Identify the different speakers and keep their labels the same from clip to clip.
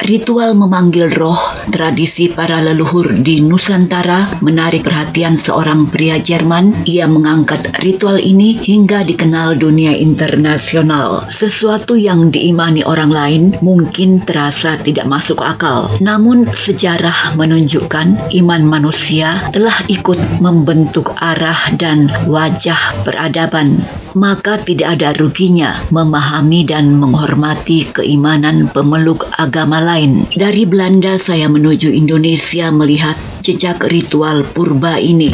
Speaker 1: Ritual memanggil roh, tradisi para leluhur di Nusantara menarik perhatian seorang pria Jerman. Ia mengangkat ritual ini hingga dikenal dunia internasional. Sesuatu yang diimani orang lain mungkin terasa tidak masuk akal. Namun sejarah menunjukkan iman manusia telah ikut membentuk arah dan wajah peradaban. Maka tidak ada ruginya memahami dan menghormati keimanan pemeluk agama lain. Dari Belanda saya menuju Indonesia melihat jejak ritual purba ini.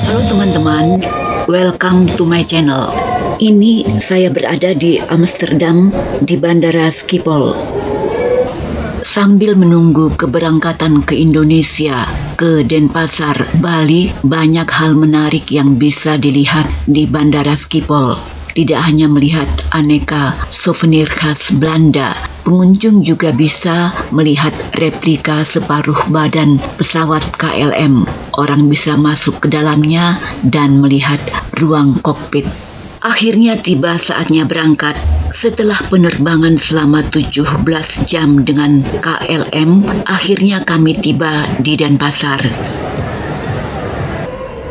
Speaker 1: Halo teman-teman, welcome to my channel. Ini saya berada di Amsterdam di Bandara Schiphol. Sambil menunggu keberangkatan ke Indonesia, ke Denpasar, Bali, banyak hal menarik yang bisa dilihat di Bandara Schiphol. Tidak hanya melihat aneka souvenir khas Belanda, pengunjung juga bisa melihat replika separuh badan pesawat KLM. Orang bisa masuk ke dalamnya dan melihat ruang kokpit. Akhirnya tiba saatnya berangkat. Setelah penerbangan selama 17 jam dengan KLM, akhirnya kami tiba di Denpasar.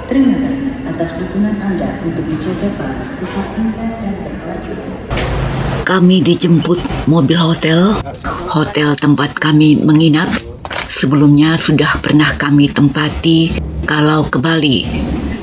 Speaker 2: Terima kasih atas dukungan Anda untuk menjaga barang tiket Anda dan berkelanjutan.
Speaker 1: Kami dijemput mobil hotel tempat kami menginap. Sebelumnya sudah pernah kami tempati kalau ke Bali.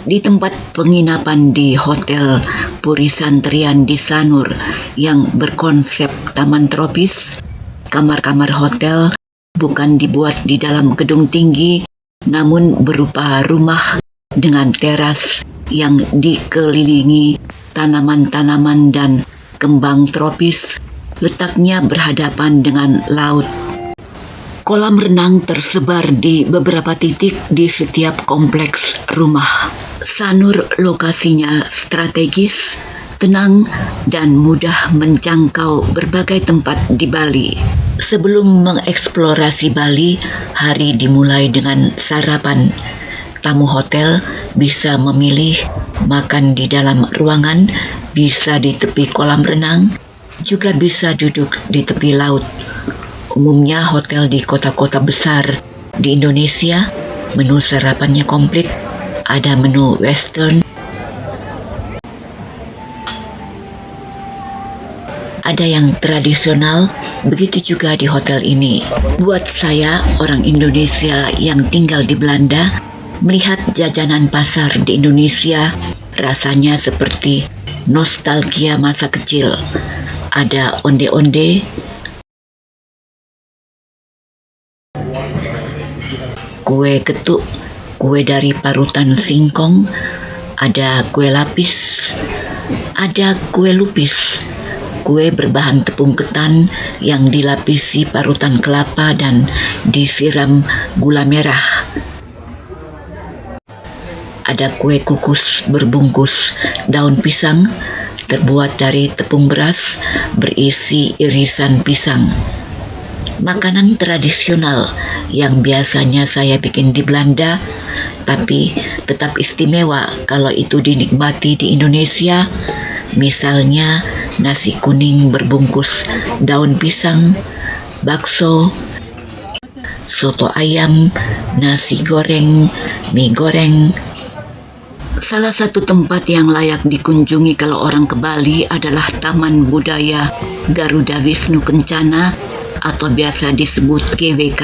Speaker 1: Di tempat penginapan di Hotel Puri Santrian di Sanur yang berkonsep taman tropis, kamar-kamar hotel bukan dibuat di dalam gedung tinggi, namun berupa rumah dengan teras yang dikelilingi tanaman-tanaman dan kembang tropis, letaknya berhadapan dengan laut. Kolam renang tersebar di beberapa titik di setiap kompleks rumah. Sanur lokasinya strategis, tenang, dan mudah menjangkau berbagai tempat di Bali. Sebelum mengeksplorasi Bali, hari dimulai dengan sarapan. Tamu hotel bisa memilih makan di dalam ruangan, bisa di tepi kolam renang, juga bisa duduk di tepi laut. Umumnya hotel di kota-kota besar di Indonesia, menu sarapannya komplit. Ada menu western, ada yang tradisional, begitu juga di hotel ini. Buat saya, orang Indonesia yang tinggal di Belanda, melihat jajanan pasar di Indonesia rasanya seperti nostalgia masa kecil. Ada onde-onde, kue ketuk, kue dari parutan singkong, ada kue lapis, ada kue lupis, kue berbahan tepung ketan yang dilapisi parutan kelapa dan disiram gula merah. Ada kue kukus berbungkus daun pisang, terbuat dari tepung beras, berisi irisan pisang. Makanan tradisional yang biasanya saya bikin di Belanda, tapi tetap istimewa kalau itu dinikmati di Indonesia. Misalnya nasi kuning berbungkus daun pisang, bakso, soto ayam, nasi goreng, mie goreng. Salah satu tempat yang layak dikunjungi kalau orang ke Bali adalah Taman Budaya Garuda Wisnu Kencana atau biasa disebut GWK.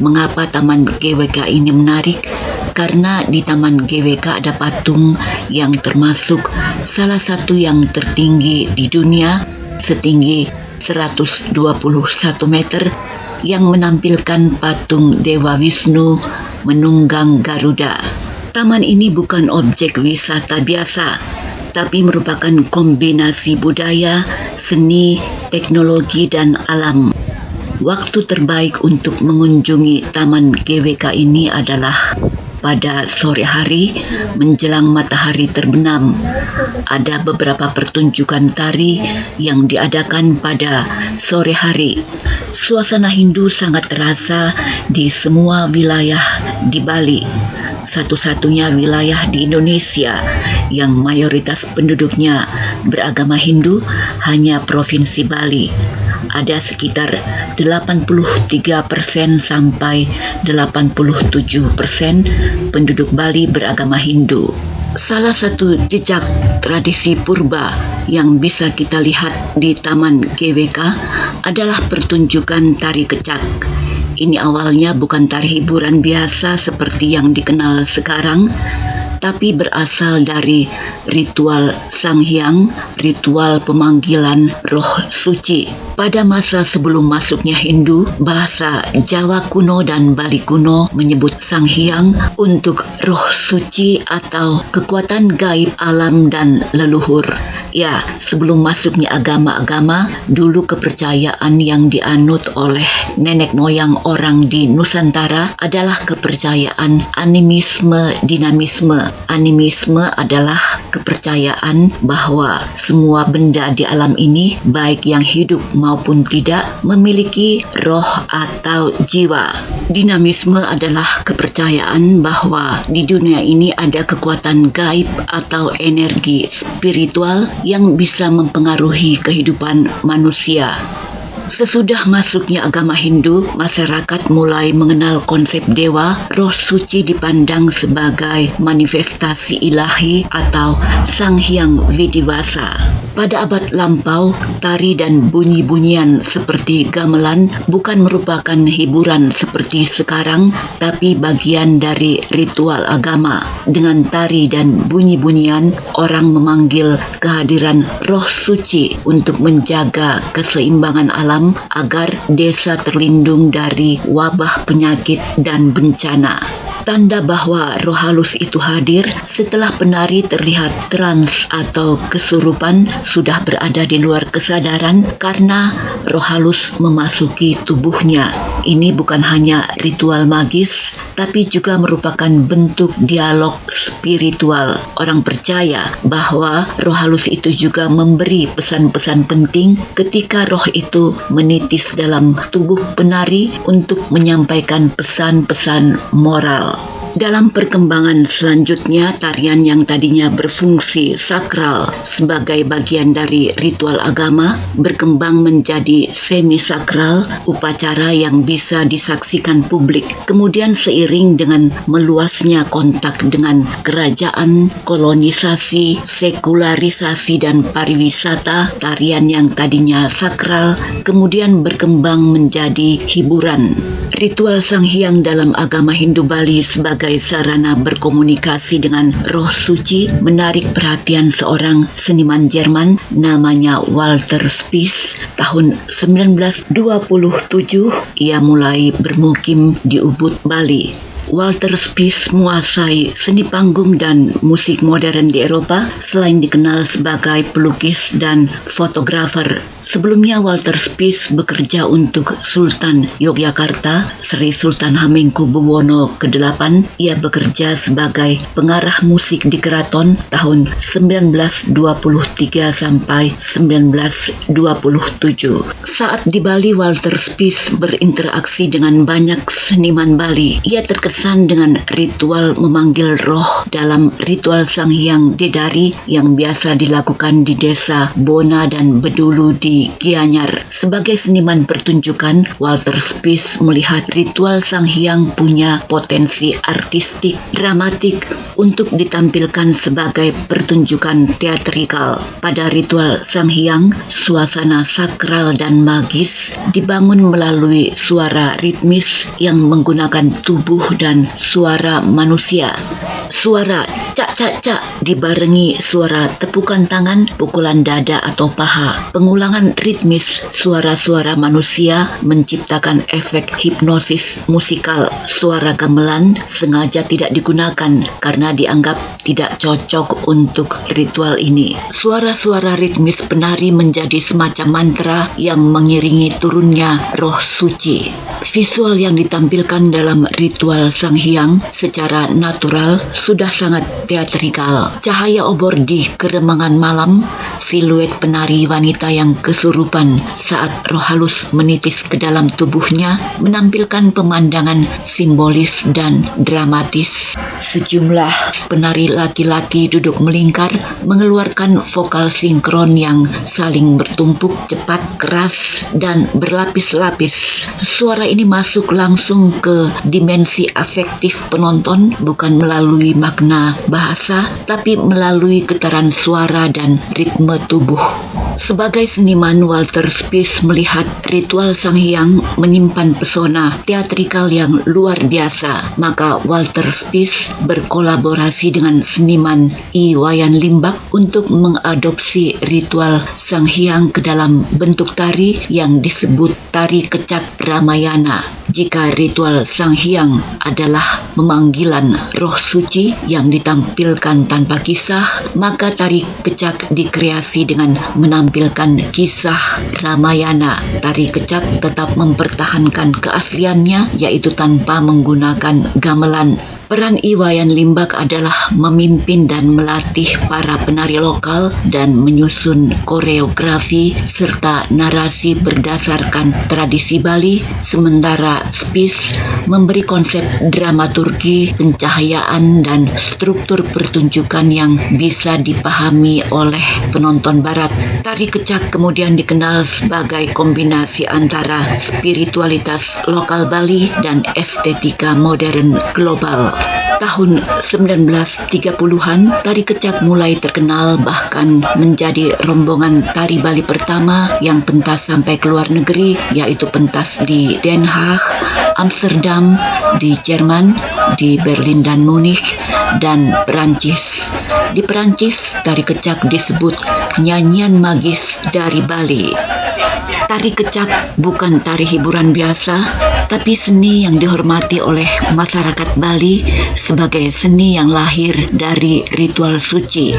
Speaker 1: Mengapa Taman GWK ini menarik? Karena di Taman GWK ada patung yang termasuk salah satu yang tertinggi di dunia, setinggi 121 meter, yang menampilkan patung Dewa Wisnu menunggang Garuda. Taman ini bukan objek wisata biasa, tapi merupakan kombinasi budaya, seni, teknologi, dan alam. Waktu terbaik untuk mengunjungi Taman GWK ini adalah pada sore hari menjelang matahari terbenam. Ada beberapa pertunjukan tari yang diadakan pada sore hari. Suasana Hindu sangat terasa di semua wilayah di Bali. satu-satunya wilayah di Indonesia yang mayoritas penduduknya beragama Hindu hanya Provinsi Bali. Ada sekitar 83% sampai 87% penduduk Bali beragama Hindu. Salah satu jejak tradisi purba yang bisa kita lihat di Taman GWK adalah pertunjukan tari kecak. Ini awalnya bukan tari hiburan biasa seperti yang dikenal sekarang, tapi berasal dari ritual Sanghyang, ritual pemanggilan roh suci. Pada masa sebelum masuknya Hindu, bahasa Jawa kuno dan Bali kuno menyebut Sanghyang untuk roh suci atau kekuatan gaib alam dan leluhur. Ya, sebelum masuknya agama-agama, dulu kepercayaan yang dianut oleh nenek moyang orang di Nusantara adalah kepercayaan animisme dinamisme. Animisme adalah kepercayaan bahwa semua benda di alam ini, baik yang hidup maupun tidak, memiliki roh atau jiwa. Dinamisme adalah kepercayaan bahwa di dunia ini ada kekuatan gaib atau energi spiritual yang bisa mempengaruhi kehidupan manusia. Sesudah masuknya agama Hindu, masyarakat mulai mengenal konsep dewa. Roh suci dipandang sebagai manifestasi ilahi atau Sanghyang Widiwasa. Pada abad lampau, tari dan bunyi-bunyian seperti gamelan bukan merupakan hiburan seperti sekarang, tapi bagian dari ritual agama. Dengan tari dan bunyi-bunyian, orang memanggil kehadiran roh suci untuk menjaga keseimbangan alam agar desa terlindung dari wabah penyakit dan bencana. Tanda bahwa roh halus itu hadir setelah penari terlihat trans atau kesurupan, sudah berada di luar kesadaran karena roh halus memasuki tubuhnya. Ini bukan hanya ritual magis, tapi juga merupakan bentuk dialog spiritual. Orang percaya bahwa roh halus itu juga memberi pesan-pesan penting ketika roh itu menitis dalam tubuh penari untuk menyampaikan pesan-pesan moral. Dalam perkembangan selanjutnya, tarian yang tadinya berfungsi sakral sebagai bagian dari ritual agama berkembang menjadi semi-sakral, upacara yang bisa disaksikan publik. Kemudian seiring dengan meluasnya kontak dengan kerajaan, kolonisasi, sekularisasi, dan pariwisata, tarian yang tadinya sakral kemudian berkembang menjadi hiburan. Ritual Sanghyang dalam agama Hindu Bali sebagai sarana berkomunikasi dengan roh suci menarik perhatian seorang seniman Jerman namanya Walter Spies. Tahun 1927 ia mulai bermukim di Ubud, Bali. Walter Spies menguasai seni panggung dan musik modern di Eropa selain dikenal sebagai pelukis dan fotografer. Sebelumnya Walter Spies bekerja untuk Sultan Yogyakarta, Sri Sultan Hamengkubuwono ke-8. Ia bekerja sebagai pengarah musik di keraton tahun 1923 sampai 1927. Saat di Bali, Walter Spies berinteraksi dengan banyak seniman Bali. Ia terkesan dengan ritual memanggil roh dalam ritual Sanghyang Dedari yang biasa dilakukan di desa Bona dan Bedulu di Gianyar. Sebagai seniman pertunjukan, Walter Spies melihat ritual Sanghyang punya potensi artistik, dramatik untuk ditampilkan sebagai pertunjukan teatrikal. Pada ritual Sanghyang, suasana sakral dan magis dibangun melalui suara ritmis yang menggunakan tubuh dan suara manusia. Suara cak-cak-cak dibarengi suara tepukan tangan, pukulan dada atau paha. Pengulangan ritmis suara-suara manusia menciptakan efek hipnosis musikal. Suara gamelan sengaja tidak digunakan karena dianggap tidak cocok untuk ritual ini. Suara-suara ritmis penari menjadi semacam mantra yang mengiringi turunnya roh suci. Visual yang ditampilkan dalam ritual Sang Hyang secara natural sudah sangat teatrikal. Cahaya obor di keremangan malam, siluet penari wanita yang kesurupan saat roh halus menitis ke dalam tubuhnya menampilkan pemandangan simbolis dan dramatis. Sejumlah penari laki-laki duduk melingkar mengeluarkan vokal sinkron yang saling bertumpuk, cepat, keras, dan berlapis-lapis. Suara ini masuk langsung ke dimensi afektif penonton, bukan melalui makna bahasa, tapi melalui getaran suara dan ritme tubuh. Sebagai seniman, Walter Spies melihat ritual Sang Hyang menyimpan pesona teatrikal yang luar biasa. Maka Walter Spies berkolaborasi dengan seniman Wayan Limbak untuk mengadopsi ritual Sang Hyang ke dalam bentuk tari yang disebut tari kecak Ramayana. Jika ritual Sang Hyang adalah memanggilan roh suci yang ditampilkan tanpa kisah, maka tari kecak dikreasi dengan menampilkan kisah Ramayana. Tari kecak tetap mempertahankan keasliannya, yaitu tanpa menggunakan gamelan. Peran Wayan Limbak adalah memimpin dan melatih para penari lokal dan menyusun koreografi serta narasi berdasarkan tradisi Bali, sementara Spies memberi konsep dramaturgi, pencahayaan, dan struktur pertunjukan yang bisa dipahami oleh penonton barat. Tari kecak kemudian dikenal sebagai kombinasi antara spiritualitas lokal Bali dan estetika modern global. Tahun 1930-an, tari kecak mulai terkenal bahkan menjadi rombongan tari Bali pertama yang pentas sampai ke luar negeri, yaitu pentas di Den Haag, Amsterdam, di Jerman, di Berlin dan Munich, dan Perancis. Di Perancis, tari kecak disebut nyanyian magis dari Bali. Tari kecak bukan tari hiburan biasa, tapi seni yang dihormati oleh masyarakat Bali sebagai seni yang lahir dari ritual suci.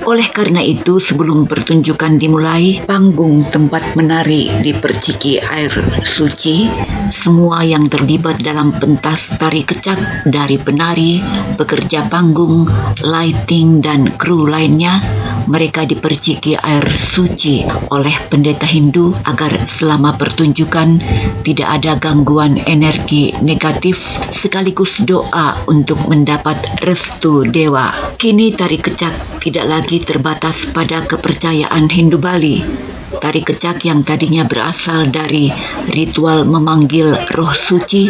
Speaker 1: Oleh karena itu, sebelum pertunjukan dimulai, panggung tempat menari diperciki air suci. Semua yang terlibat dalam pentas tari kecak, dari penari, pekerja panggung, lighting, dan kru lainnya, mereka diperciki air suci oleh pendeta Hindu agar selama pertunjukan tidak ada gangguan energi negatif, sekaligus doa untuk mendapat restu dewa. Kini tari kecak tidak lagi terbatas pada kepercayaan Hindu Bali. Tari kecak yang tadinya berasal dari ritual memanggil roh suci,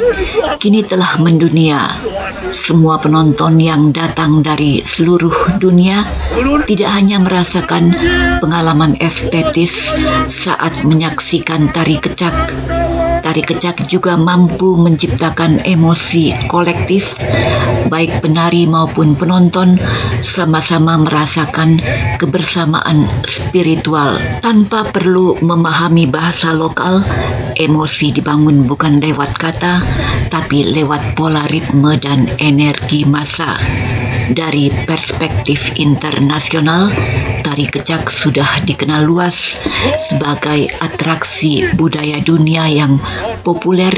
Speaker 1: kini telah mendunia. Semua penonton yang datang dari seluruh dunia tidak hanya merasakan pengalaman estetis saat menyaksikan tari kecak. Tari kecak juga mampu menciptakan emosi kolektif, baik penari maupun penonton sama-sama merasakan kebersamaan spiritual. Tanpa perlu memahami bahasa lokal, emosi dibangun bukan lewat kata, tapi lewat pola ritme dan energi massa. Dari perspektif internasional, tari kecak sudah dikenal luas sebagai atraksi budaya dunia yang populer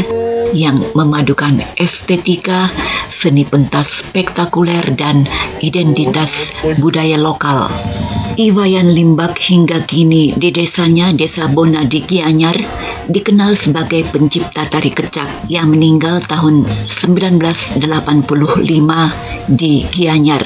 Speaker 1: yang memadukan estetika, seni pentas spektakuler, dan identitas budaya lokal. Wayan Limbak hingga kini di desanya, Desa Bona di Gianyar, dikenal sebagai pencipta tari kecak yang meninggal tahun 1985 di Gianyar.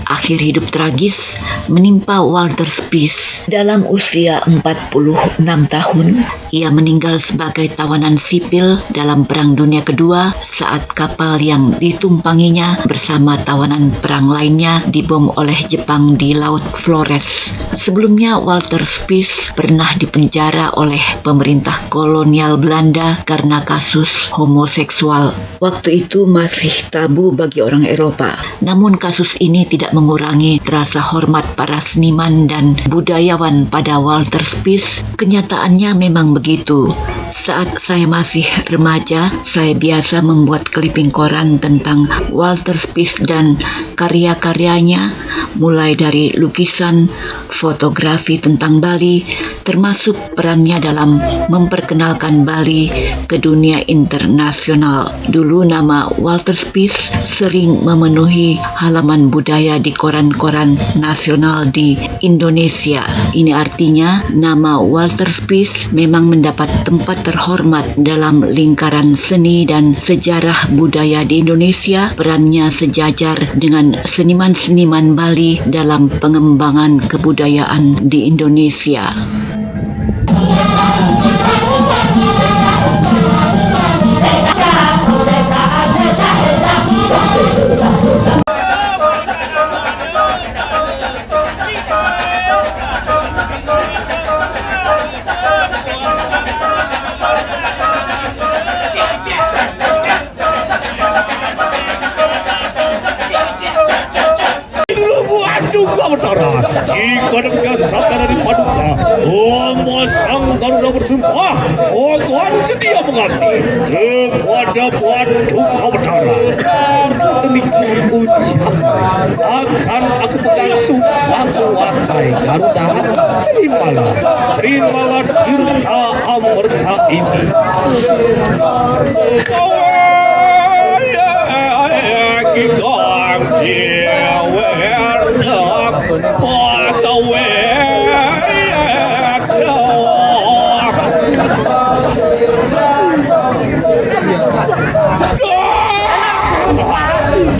Speaker 1: Akhir hidup tragis menimpa Walter Spies. Dalam usia 46 tahun, ia meninggal sebagai tawanan sipil dalam Perang Dunia Kedua saat kapal yang ditumpanginya bersama tawanan perang lainnya dibom oleh Jepang di Laut Flores. Sebelumnya, Walter Spies pernah dipenjara oleh pemerintah kolonial Belanda karena kasus homoseksual. Waktu itu masih tabu bagi orang Eropa. Namun kasus ini tidak mengurangi rasa hormat para seniman dan budayawan pada Walter Spies. Kenyataannya memang begitu. Saat saya masih remaja, saya biasa membuat clipping koran tentang Walter Spies dan karya-karyanya, mulai dari lukisan, fotografi tentang Bali, termasuk perannya dalam memperkenalkan Bali ke dunia internasional. Dulu nama Walter Spies sering memenuhi halaman budaya di koran-koran nasional di Indonesia. Ini artinya nama Walter Spies memang mendapat tempat terhormat dalam lingkaran seni dan sejarah budaya di Indonesia. Perannya sejajar dengan seniman-seniman Bali dalam pengembangan kebudayaan di Indonesia.
Speaker 3: Paduka Batara, jika demikian sabda dari Paduka, Oma Sang Garuda bersumpah, akan setia mengabdi kepada Paduka Batara. Jika demikian ucapan, akan aku pegang sumpahku wahai Garuda. Terimalah tirta amarta ini.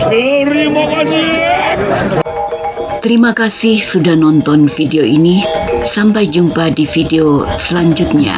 Speaker 3: Terima kasih.
Speaker 1: Terima kasih sudah nonton video ini. Sampai jumpa di video selanjutnya.